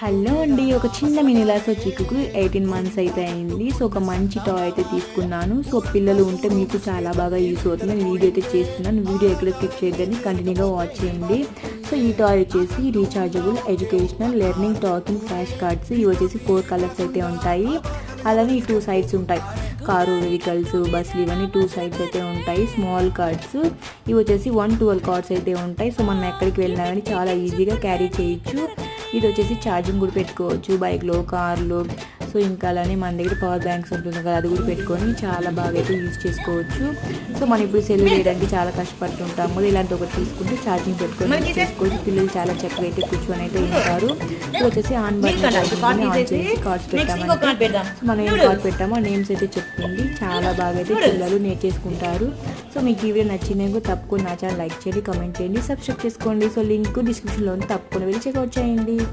Hello అండి, ఒక చిన్న మినిలా. సో చిక్కుకు 18 మంత్స్ అయితే అయింది. సో ఒక మంచి టాయ్ అయితే తీసుకున్నాను. సో పిల్లలు ఉంటే మీకు చాలా బాగా యూస్ అవుతుంది. నేను వీడియో అయితే చేస్తున్నాను. వీడియో ఎక్కడ స్కిప్ చేయొద్దని కంటిన్యూగా వాచ్ చేయండి. సో ఈ టాయ్ వచ్చేసి rechargeable educational learning talking flash cards. ఇవి వచ్చేసి 4 కలర్స్ అయితే ఉంటాయి. అలానే ఈ 2 సైడ్స్ ఉంటాయి. కారు, వెహికల్స్, బస్సులు ఇవన్నీ 2 సైడ్స్ అయితే ఉంటాయి. స్మాల్ కార్డ్స్ ఇవి వచ్చేసి 112 కార్డ్స్ అయితే ఉంటాయి. సో మనం ఎక్కడికి వెళ్ళినా కానీ చాలా ఈజీగా క్యారీ చేయొచ్చు. ఇది వచ్చేసి ఛార్జింగ్ కూడా పెట్టుకోవచ్చు బైక్లో, కార్లో. సో ఇంకా అలానే మన దగ్గర పవర్ బ్యాంక్స్ ఉంటుంది కదా, అది కూడా పెట్టుకొని చాలా బాగా అయితే యూజ్ చేసుకోవచ్చు. సో మనం ఇప్పుడు సెల్ వేయడానికి చాలా కష్టపడుతుంటాము కదా, ఇలాంటి ఒకటి తీసుకుంటే ఛార్జింగ్ పెట్టుకొని యూజ్ చేసుకోవచ్చు. పిల్లలు చాలా చక్కగా అయితే కూర్చొని అయితే ఉంటారు. సో వచ్చేసి ఆన్ బటన్ ఆన్ చేసి కార్డ్స్ పెట్టామంటే మనం ఏం కార్డ్ పెట్టామో నేమ్స్ అయితే చెప్తుంది. చాలా బాగా అయితే పిల్లలు నేర్చేసుకుంటారు. సో మీకు ఈ వీడియో నచ్చిందేమో తప్పకుండా నా ఛానల్ లైక్ చేయండి, కామెంట్ చేయండి, సబ్స్క్రైబ్ చేసుకోండి. సో లింక్ డిస్క్రిప్షన్లో ఉంది, తప్పకుండా వెళ్ళి చెక్అవుట్ చేయండి.